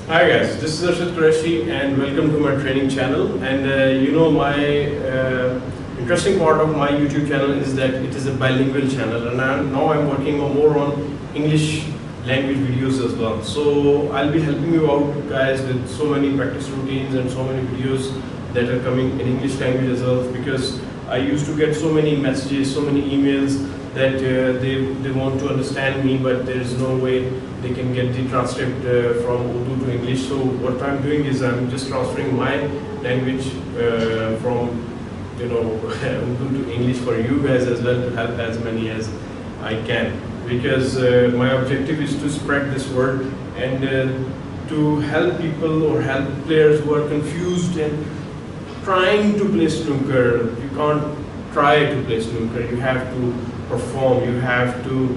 Hi guys, this is Arshad Qureshi and welcome to my training channel. And my interesting part of my YouTube channel is that it is a bilingual channel, and now I'm working more on English language videos as well. So I'll be helping you out guys with so many practice routines and so many videos that are coming in English language as well, because I used to get so many messages, so many emails that they want to understand me, but there is no way they can get the transcript from Urdu to English. So what I'm doing is I'm just transferring my language from Urdu to English for you guys as well, to help as many as I can, because my objective is to spread this word and to help people or help players who are confused and trying to play snooker. You can't try to play snooker, you have to perform, you have to,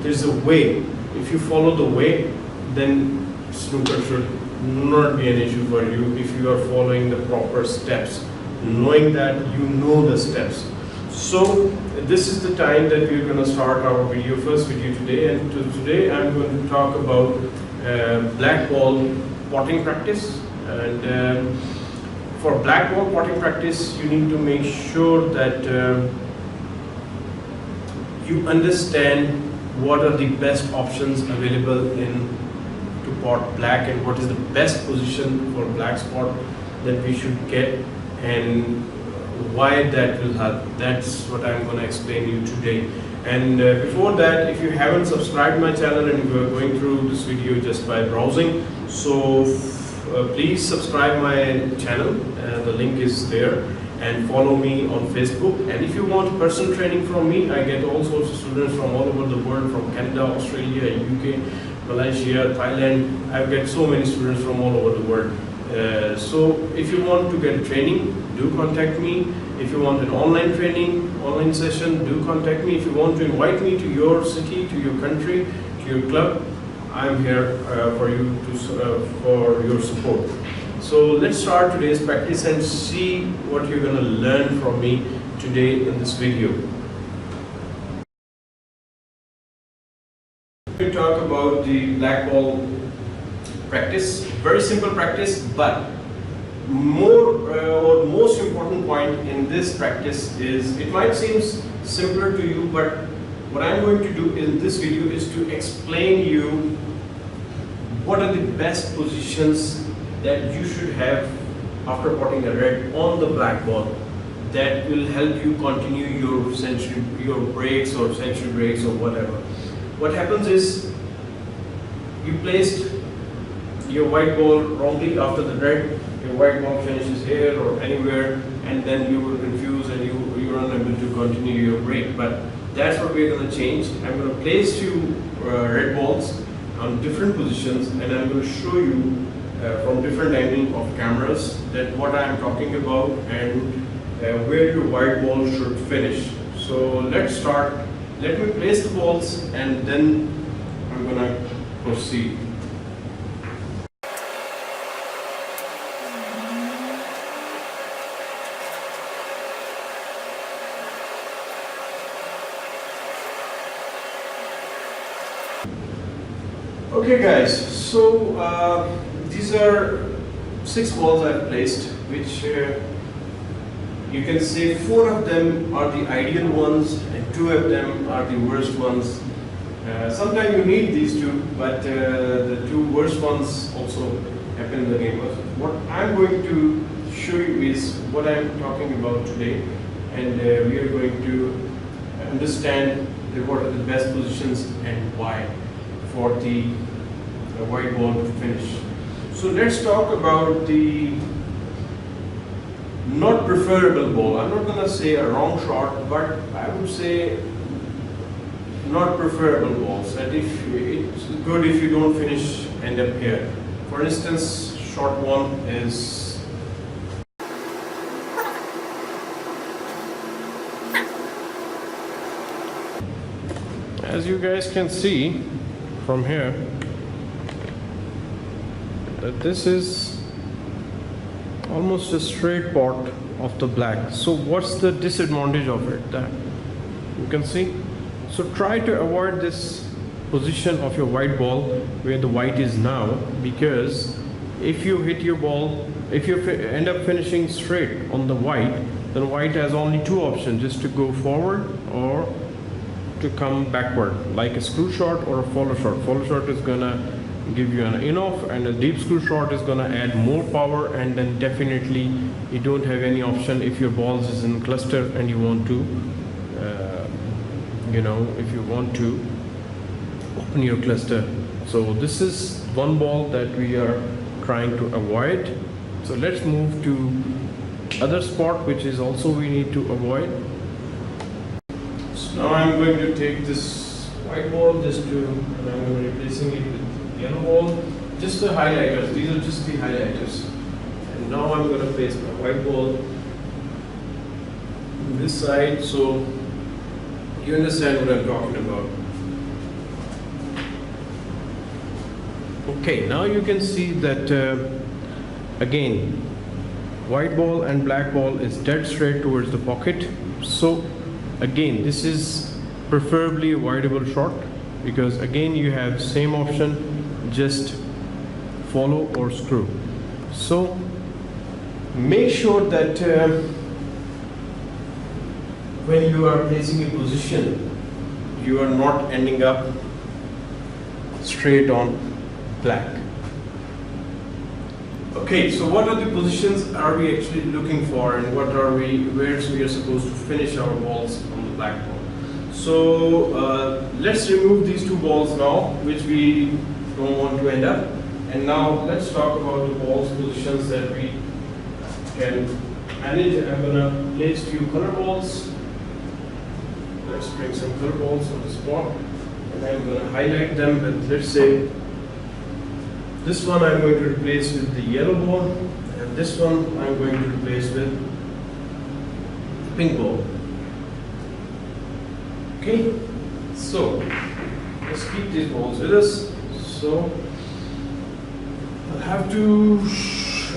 there's a way. If you follow the way, then snooker should not be an issue for you if you are following the proper steps, knowing that you know the steps. So this is the time that we're going to start our first video today, and today I'm going to talk about black ball potting practice. And for black ball potting practice, you need to make sure that you understand what are the best options available to pot black, and what is the best position for black spot that we should get, and why that will help. That's what I'm going to explain you today. And before that, if you haven't subscribed my channel and you are going through this video just by browsing, so please subscribe my channel, the link is there, and follow me on Facebook. And if you want personal training from me, I get all sorts of students from all over the world, from Canada, Australia, UK, Malaysia, Thailand. I get so many students from all over the world. So if you want to get training, do contact me. If you want an online training, online session, do contact me. If you want to invite me to your city, to your country, to your club, I'm here for you for your support. So let's start today's practice and see what you're going to learn from me today in this video. We talk about the black ball practice. Very simple practice, but most important point in this practice is, it might seem simpler to you, but what I'm going to do in this video is to explain you what are the best positions that you should have after potting a red on the black ball that will help you continue your breaks or century breaks or whatever. What happens is, you placed your white ball wrongly after the red, your white ball finishes here or anywhere, and then you will confuse and you're unable to continue your break. But that's what we're going to change. I'm going to place two red balls on different positions, and I'm going to show you from different angles of cameras that what I'm talking about and where your white ball should finish. So let's start. Let me place the balls and then I'm going to proceed. Okay guys, so these are 6 balls I've placed, which you can say 4 of them are the ideal ones and 2 of them are the worst ones. Sometimes you need these 2, but the 2 worst ones also happen in the game. What I'm going to show you is what I'm talking about today, and we are going to understand what are the best positions and why for the white ball to finish. So let's talk about the not preferable ball. I'm not going to say a wrong shot, but I would say not preferable balls. That if it's good if you don't finish, end up here. For instance, shot 1 is as you guys can see from here, that this is almost a straight pot of the black. So what's the disadvantage of it? That you can see. So try to avoid this position of your white ball where the white is now, because if you hit your ball, if you end up finishing straight on the white, then white has only two options, just to go forward or to come backward, like a screw shot or a follow shot. Follow shot is gonna give you an in-off, and a deep screw shot is gonna add more power, and then definitely you don't have any option if your balls is in cluster and you want to if you want to open your cluster. So this is one ball that we are trying to avoid. So let's move to other spot which is also we need to avoid. So now I'm going to take this white ball and I'm replacing it with yellow ball, just the highlighters. These are just the highlighters. And now I'm going to place my white ball on this side, so you understand what I'm talking about. Okay, now you can see that again, white ball and black ball is dead straight towards the pocket. So again, this is preferably avoidable shot, because again you have same option, just follow or screw. So make sure that when you are placing a position, you are not ending up straight on black. Okay, so what are the positions are we actually looking for, and where we are supposed to finish our balls on the black ball? So let's remove these two balls now, which we don't want to end up. And now let's talk about the balls positions that we can manage. I'm gonna place few color balls. Let's bring some color balls on the spot, and I'm gonna highlight them with, let's say, this one I'm going to replace with the yellow ball, and this one I'm going to replace with the pink ball. Okay, so let's keep these balls with us. So I'll have to,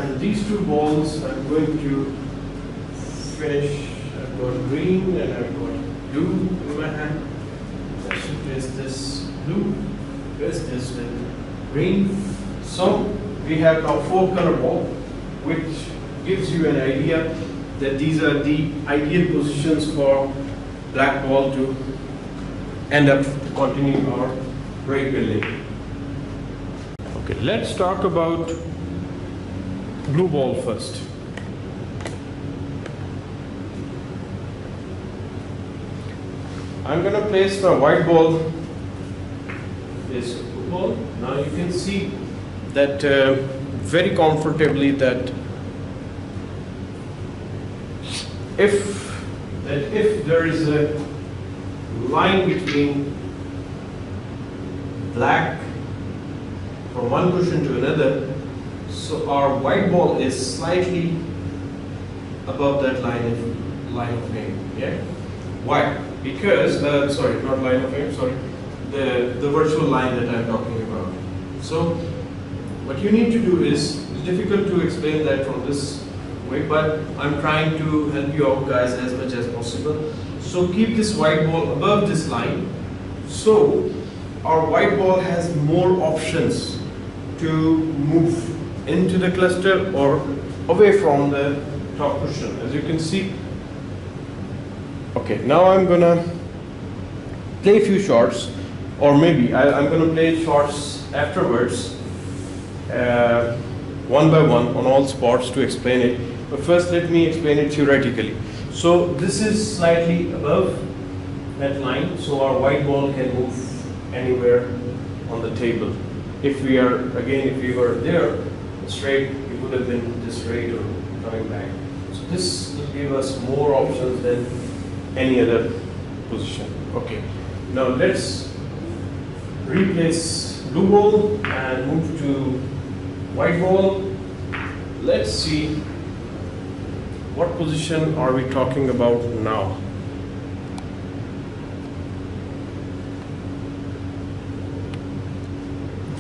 and these two balls I'm going to finish. I've got green and I've got blue in my hand. Let's replace this blue, replace this with green. So we have now 4 color ball, which gives you an idea that these are the ideal positions for black ball to end up continuing our break building. Okay, let's talk about blue ball first. I'm going to place my white ball, place the blue ball. Now you can see that very comfortably that if there is a line between black from one cushion to another, so our white ball is slightly above that line of fame. Yeah. Why? Because sorry, not line of fame. Sorry, the virtual line that I'm talking about. So what you need to do is, it's difficult to explain that from this way, but I'm trying to help you out guys as much as possible. So keep this white ball above this line, so our white ball has more options to move into the cluster or away from the top cushion, as you can see. Okay, now I'm gonna play a few shots, or maybe I'm gonna play shots afterwards, one by one on all spots to explain it. But first let me explain it theoretically. So this is slightly above that line, so our white ball can move anywhere on the table. If we were there straight, it would have been just straight or coming back. So this will give us more options than any other position. Okay, now let's replace blue ball and move to white ball. Let's see what position are we talking about now.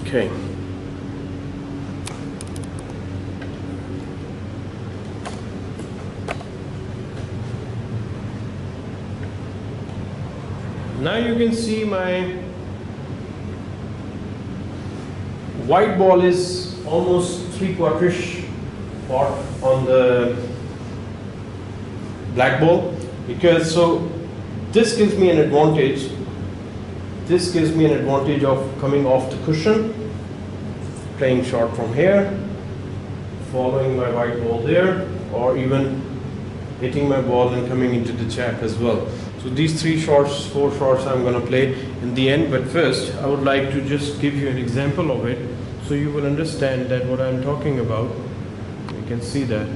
Okay. Now you can see my white ball is almost 3/4 part on the black ball, because so this gives me an advantage. This gives me an advantage of coming off the cushion, playing short from here, following my white ball there, or even hitting my ball and coming into the chap as well. So these 3 shots, 4 shots I'm going to play in the end, but first I would like to just give you an example of it so you will understand that what I'm talking about. You can see that.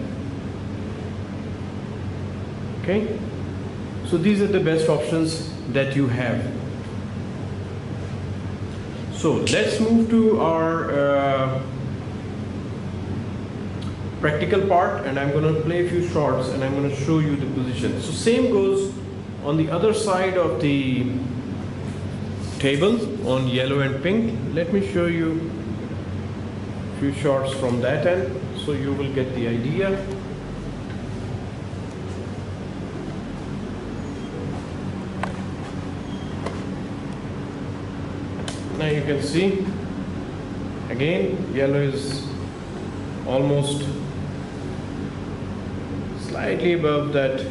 Okay? So these are the best options that you have. So let's move to our practical part, and I'm going to play a few shots and I'm going to show you the position. So same goes on the other side of the table on yellow and pink. Let me show you a few shots from that end so you will get the idea. Now you can see again yellow is almost slightly above that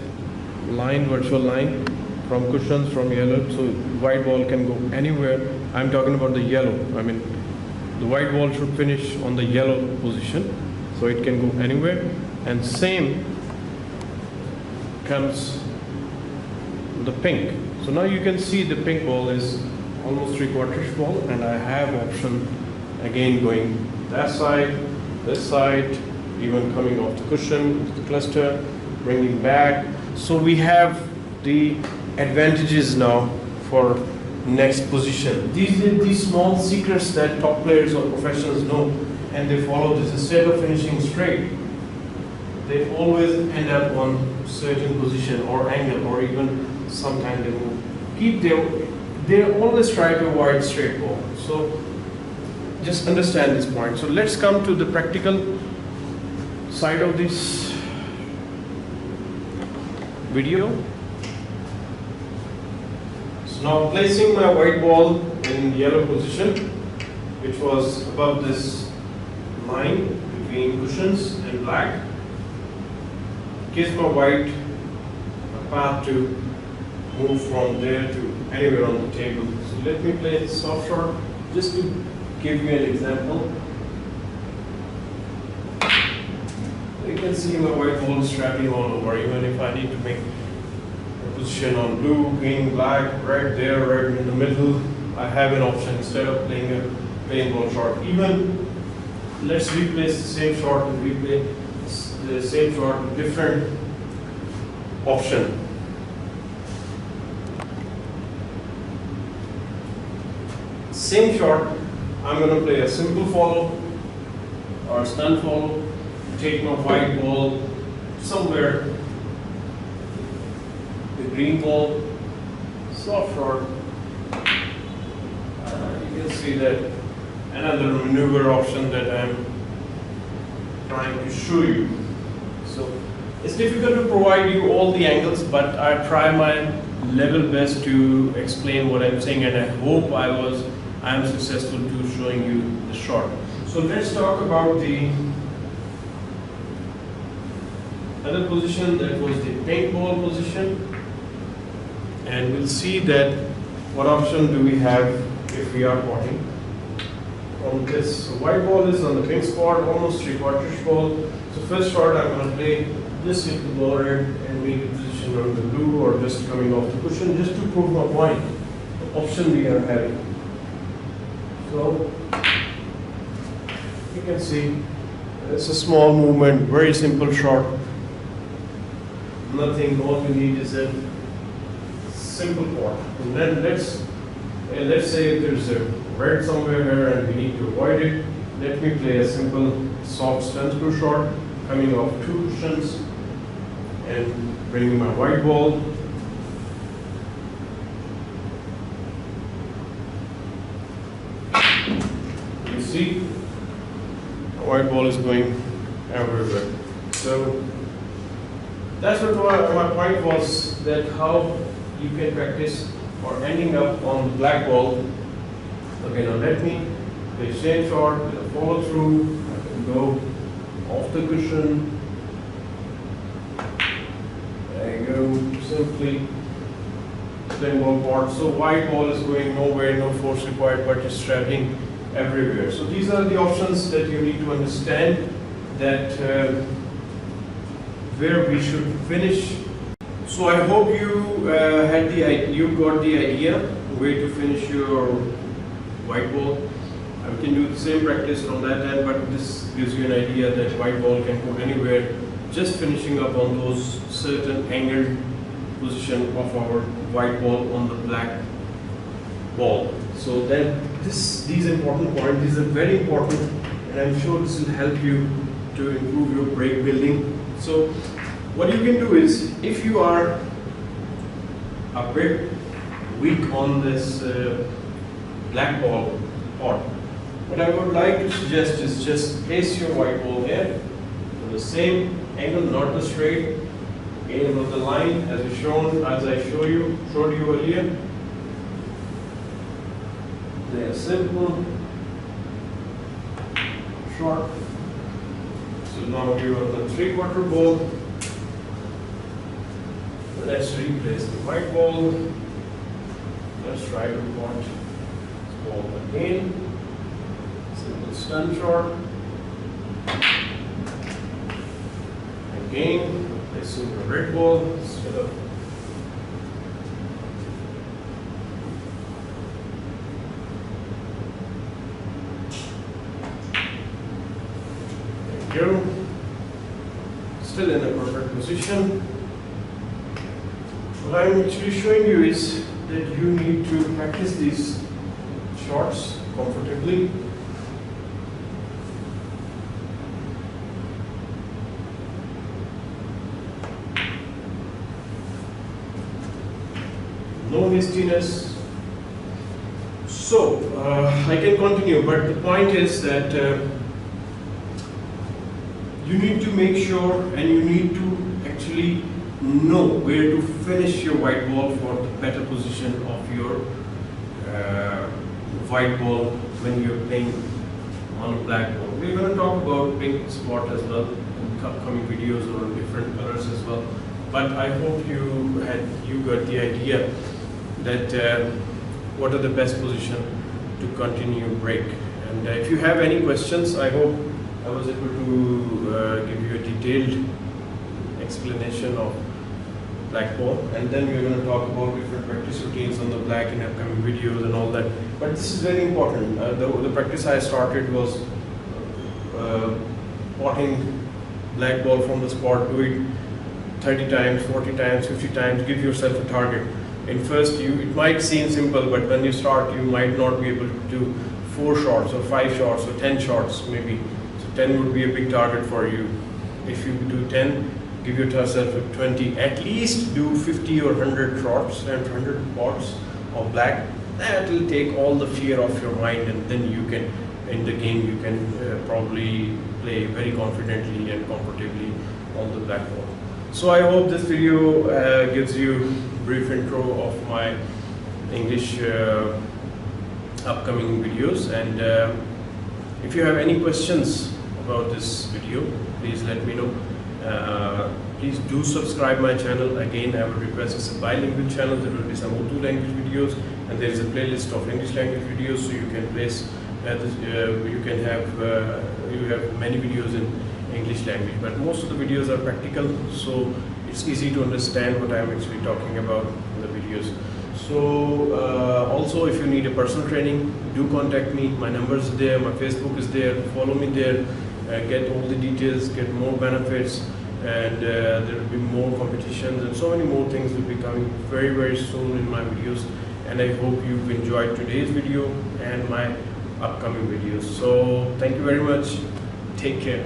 line, virtual line from cushions from yellow, so white ball can go anywhere. I'm talking about the yellow. I mean the white ball should finish on the yellow position, so it can go anywhere. And same comes the pink. So now you can see the pink ball is almost 3/4 ball, and I have option again going that side, this side, even coming off the cushion, the cluster, bringing back. So we have the advantages now for next position. These are the small secrets that top players or professionals know, and they follow this. Instead of finishing straight, they always end up on certain position or angle, or even sometimes they move. They always try to avoid straight ball. So just understand this point. So let's come to the practical side of this video. So now placing my white ball in yellow position, which was above this line between cushions and black, gives my white a path to move from there to anywhere on the table. So let me play this soft shot just to give you an example. You can see my white ball is traveling all over. Even if I need to make a position on blue, green, black, red there, red in the middle, I have an option instead of playing a plain ball shot. Even let's replace the same shot and replay the same shot with different option. Same shot, I'm going to play a simple follow or a stunt follow, take my white ball somewhere, the green ball, soft shot. You can see that another maneuver option that I'm trying to show you. So it's difficult to provide you all the angles, but I try my level best to explain what I'm saying, and I hope I am successful to showing you the shot. So let's talk about the other position, that was the pink ball position, and we'll see that what option do we have if we are potting on this. So white ball is on the pink spot, almost 3/4 ball. So first shot I'm going to play this with the ball red and make a position on the blue, or just coming off the cushion, just to prove my point, the option we are having. So you can see it's a small movement, very simple shot. Nothing, all we need is a simple pot. And then let's say there's a red somewhere here and we need to avoid it. Let me play a simple soft stunt screw shot, coming off 2 cushions and bringing my white ball. You see, the white ball is going everywhere. So that's what my point was, that how you can practice or ending up on the black ball. Okay, now let me play same shot with a follow through. I can go off the cushion. There you go. Simply playing one part. So white ball is going nowhere, no force required, but it's traveling everywhere. So these are the options that you need to understand, that where we should finish. So I hope you got the idea where to finish your white ball. I can do the same practice from that end, but this gives you an idea that white ball can go anywhere, just finishing up on those certain angled position of our white ball on the black ball. So then these important points, these are very important, and I'm sure this will help you to improve your break building. So what you can do is, if you are a bit weak on this black ball part, what I would like to suggest is just place your white ball here on the same angle, not the straight, again on the line as I showed you earlier. They are simple, short. So now we are on the 3/4 ball. Let's replace the white ball. Let's try to pot this ball again. Simple stun shot. Again, placing the red ball instead of go. Still in a perfect position. What I'm actually showing you is that you need to practice these shots comfortably. No hastiness. So I can continue, but the point is that you need to make sure, and you need to actually know where to finish your white ball for the better position of your white ball when you're playing on a black ball. We're going to talk about pink spot as well in upcoming videos, or different colors as well. But I hope you got the idea that what are the best position to continue break. And if you have any questions, I hope I was able to give you a detailed explanation of black ball, and then we're going to talk about different practice routines on the black in upcoming videos and all that. But this is very important. The practice I started was potting black ball from the spot. Do it 30 times, 40 times, 50 times. Give yourself a target. In first, it might seem simple, but when you start, you might not be able to do 4 shots or 5 shots or 10 shots maybe. So 10 would be a big target for you. If you do 10, give yourself 20. At least do 50 or 100 shots and 100 pots of black. That will take all the fear off your mind, and then you can, in the game, you can probably play very confidently and comfortably on the black ball. So I hope this video gives you a brief intro of my English upcoming videos, and if you have any questions about this video, please let me know. Please do subscribe my channel. Again, I would request, it's a bilingual channel. There will be some Urdu language videos, and there is a playlist of English language videos, so you can place you have many videos in English language, but most of the videos are practical, so it's easy to understand what I'm actually talking about in the videos. So also, if you need a personal training, do contact me. My number is there, my Facebook is there. Follow me there, get all the details, get more benefits, and there will be more competitions, and so many more things will be coming very, very soon in my videos. And I hope you've enjoyed today's video and my upcoming videos. So thank you very much. Take care.